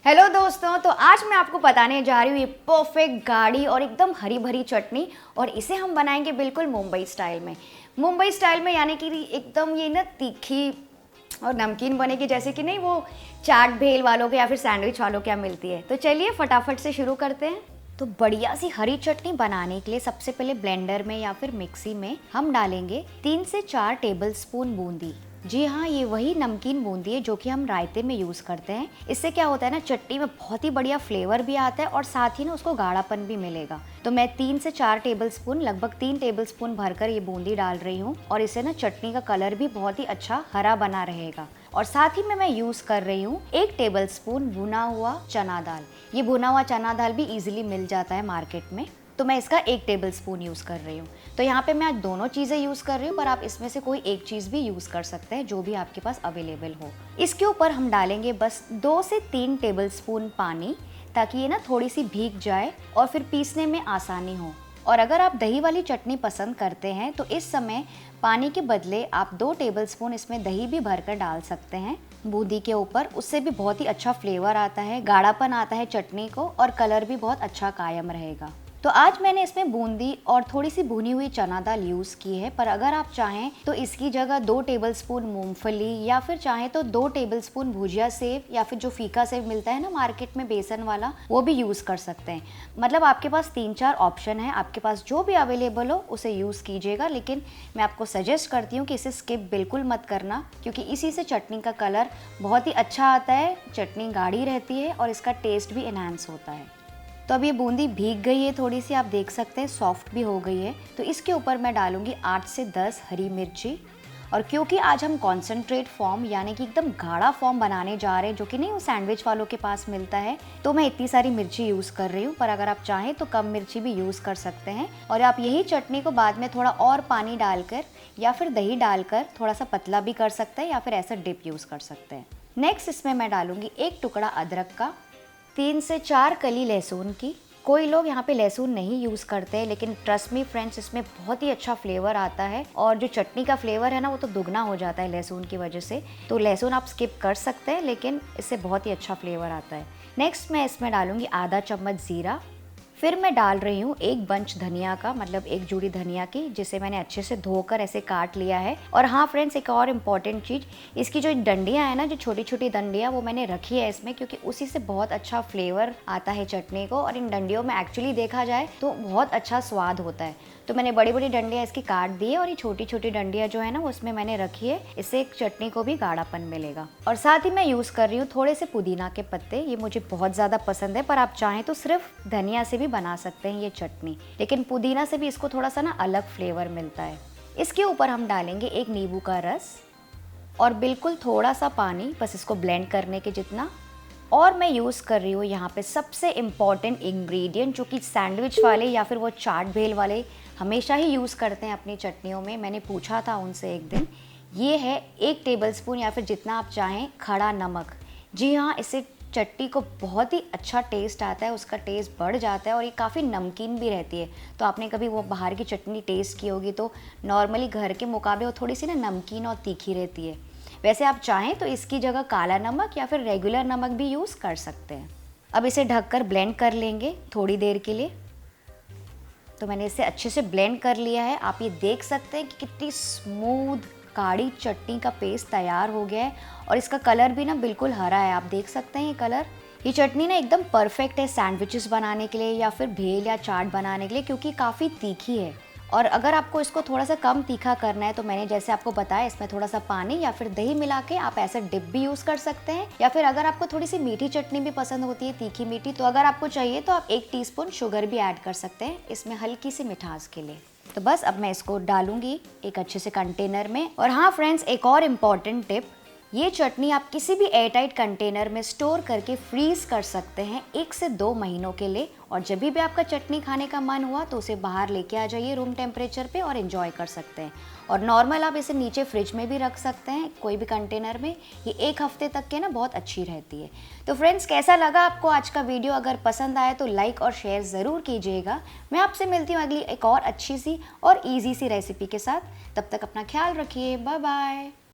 Hello दोस्तों, तो आज मैं आपको बताने जा रही हूँ ये परफेक्ट गाढ़ी और एकदम हरी भरी चटनी। और इसे हम बनाएंगे बिल्कुल मुंबई स्टाइल में। मुंबई स्टाइल में यानी कि एकदम ये ना तीखी और नमकीन बनेगी, जैसे कि नहीं वो चाट भेल वालों के या फिर सैंडविच वालों के यहाँ मिलती है। तो चलिए फटाफट से शुरू करते हैं। तो बढ़िया सी हरी चटनी बनाने के लिए सबसे पहले ब्लेंडर में या फिर मिक्सी में हम डालेंगे 3 से 4 टेबलस्पून बूंदी। जी हाँ, ये वही नमकीन बूंदी है जो कि हम रायते में यूज़ करते हैं। इससे क्या होता है ना, चटनी में बहुत ही बढ़िया फ्लेवर भी आता है और साथ ही ना उसको गाढ़ापन भी मिलेगा। तो मैं 3 से 4 टेबलस्पून, लगभग 3 टेबलस्पून भरकर ये बूंदी डाल रही हूँ और इससे ना चटनी का कलर भी बहुत ही अच्छा हरा बना रहेगा। और साथ ही में मैं यूज़ कर रही हूँ 1 टेबलस्पून भुना हुआ चना दाल। ये भुना हुआ चना दाल भी इजीली मिल जाता है मार्केट में, तो मैं इसका 1 टेबलस्पून यूज़ कर रही हूँ। तो यहाँ पे मैं आज दोनों चीज़ें यूज़ कर रही हूँ, पर आप इसमें से कोई एक चीज़ भी यूज़ कर सकते हैं जो भी आपके पास अवेलेबल हो। इसके ऊपर हम डालेंगे बस 2 से 3 टेबलस्पून पानी, ताकि ये ना थोड़ी सी भीग जाए और फिर पीसने में आसानी हो। और अगर आप दही वाली चटनी पसंद करते हैं तो इस समय पानी के बदले आप 2 टेबलस्पून इसमें दही भी भरकर डाल सकते हैं बूंदी के ऊपर। उससे भी बहुत ही अच्छा फ्लेवर आता है, गाढ़ापन आता है चटनी को और कलर भी बहुत अच्छा कायम रहेगा। तो आज मैंने इसमें बूंदी और थोड़ी सी भुनी हुई चना दाल यूज़ की है, पर अगर आप चाहें तो इसकी जगह 2 टेबलस्पून मूंगफली या फिर चाहें तो 2 टेबलस्पून भुजिया सेव या फिर जो फीका सेव मिलता है ना मार्केट में बेसन वाला, वो भी यूज़ कर सकते हैं। मतलब आपके पास 3-4 ऑप्शन है, आपके पास जो भी अवेलेबल हो उसे यूज़ कीजिएगा। लेकिन मैं आपको सजेस्ट करती हूँ कि इसे स्किप बिल्कुल मत करना, क्योंकि इसी से चटनी का कलर बहुत ही अच्छा आता है, चटनी गाढ़ी रहती है और इसका टेस्ट भी एनहांस होता है। तो अब ये बूंदी भीग गई है थोड़ी सी, आप देख सकते हैं सॉफ्ट भी हो गई है। तो इसके ऊपर मैं डालूंगी 8 से 10 हरी मिर्ची। और क्योंकि आज हम कॉन्सेंट्रेट फॉर्म यानी कि एकदम गाढ़ा फॉर्म बनाने जा रहे हैं, जो कि नहीं वो सैंडविच वालों के पास मिलता है, तो मैं इतनी सारी मिर्ची यूज़ कर रही हूँ। पर अगर आप चाहें तो कम मिर्ची भी यूज़ कर सकते हैं। और आप यही चटनी को बाद में थोड़ा और पानी डालकर या फिर दही डालकर थोड़ा सा पतला भी कर सकते हैं या फिर ऐसा डिप यूज़ कर सकते हैं। नेक्स्ट इसमें मैं डालूंगी 1 टुकड़ा अदरक का, 3 से 4 कली लहसुन की। कोई लोग यहाँ पे लहसुन नहीं यूज़ करते हैं, लेकिन ट्रस्ट मी फ्रेंड्स, इसमें बहुत ही अच्छा फ्लेवर आता है और जो चटनी का फ्लेवर है ना वो तो दुगना हो जाता है लहसुन की वजह से। तो लहसुन आप स्किप कर सकते हैं, लेकिन इससे बहुत ही अच्छा फ्लेवर आता है। नेक्स्ट मैं इसमें डालूंगी आधा चम्मच ज़ीरा। फिर मैं डाल रही हूँ 1 बंच धनिया का, मतलब 1 जूड़ी धनिया की, जिसे मैंने अच्छे से धोकर ऐसे काट लिया है। और हाँ फ्रेंड्स, एक और इम्पॉर्टेंट चीज़, इसकी जो डंडियाँ हैं ना, जो छोटी छोटी डंडियाँ, वो मैंने रखी है इसमें, क्योंकि उसी से बहुत अच्छा फ्लेवर आता है चटनी को। और इन डंडियों में एक्चुअली देखा जाए तो बहुत अच्छा स्वाद होता है। तो मैंने बड़ी बड़ी डंडियाँ इसकी काट दी है और ये छोटी छोटी डंडियाँ जो है ना वो उसमें मैंने रखी है। इससे एक चटनी को भी गाढ़ापन मिलेगा। और साथ ही मैं यूज़ कर रही हूँ थोड़े से पुदीना के पत्ते। ये मुझे बहुत ज़्यादा पसंद है, पर आप चाहें तो सिर्फ धनिया से भी बना सकते हैं ये चटनी, लेकिन पुदीना से भी इसको थोड़ा सा ना अलग फ्लेवर मिलता है। इसके ऊपर हम डालेंगे 1 नींबू का रस और बिल्कुल थोड़ा सा पानी, बस इसको ब्लेंड करने के जितना। और मैं यूज़ कर रही हूँ यहाँ पे सबसे इम्पॉर्टेंट इंग्रेडिएंट, जो कि सैंडविच वाले या फिर वो चाट भेल वाले हमेशा ही यूज़ करते हैं अपनी चटनियों में। मैंने पूछा था उनसे एक दिन। ये है 1 टेबलस्पून या फिर जितना आप चाहें खड़ा नमक। जी हाँ, इससे चटनी को बहुत ही अच्छा टेस्ट आता है, उसका टेस्ट बढ़ जाता है और ये काफ़ी नमकीन भी रहती है। तो आपने कभी वो बाहर की चटनी टेस्ट की होगी, तो नॉर्मली घर के मुकाबले वो थोड़ी सी ना नमकीन और तीखी रहती है। वैसे आप चाहें तो इसकी जगह काला नमक या फिर रेगुलर नमक भी यूज़ कर सकते हैं। अब इसे ढककर ब्लेंड कर लेंगे थोड़ी देर के लिए। तो मैंने इसे अच्छे से ब्लेंड कर लिया है। आप ये देख सकते हैं कि कितनी स्मूथ गाढ़ी चटनी का पेस्ट तैयार हो गया है और इसका कलर भी ना बिल्कुल हरा है, आप देख सकते हैं ये कलर। ये चटनी ना एकदम परफेक्ट है सैंडविचेस बनाने के लिए या फिर भेल या चाट बनाने के लिए, क्योंकि काफ़ी तीखी है। और अगर आपको इसको थोड़ा सा कम तीखा करना है तो मैंने जैसे आपको बताया, इसमें थोड़ा सा पानी या फिर दही मिला के आप ऐसा डिप भी यूज़ कर सकते हैं। या फिर अगर आपको थोड़ी सी मीठी चटनी भी पसंद होती है, तीखी मीठी, तो अगर आपको चाहिए तो आप 1 टीस्पून शुगर भी ऐड कर सकते हैं इसमें हल्की सी मिठास के लिए। तो बस अब मैं इसको डालूंगी एक अच्छे से कंटेनर में। और हाँ फ्रेंड्स, एक और इम्पॉर्टेंट टिप, ये चटनी आप किसी भी एयरटाइट कंटेनर में स्टोर करके फ्रीज कर सकते हैं 1 से 2 महीनों के लिए। और जब भी आपका चटनी खाने का मन हुआ तो उसे बाहर लेके आ जाइए रूम टेम्परेचर पे और एंजॉय कर सकते हैं। और नॉर्मल आप इसे नीचे फ्रिज में भी रख सकते हैं कोई भी कंटेनर में। ये 1 हफ्ते तक के ना बहुत अच्छी रहती है। तो फ्रेंड्स, कैसा लगा आपको आज का वीडियो? अगर पसंद आया तो लाइक और शेयर ज़रूर कीजिएगा। मैं आपसे मिलती हूँ अगली एक और अच्छी सी और ईजी सी रेसिपी के साथ। तब तक अपना ख्याल रखिए। Bye bye.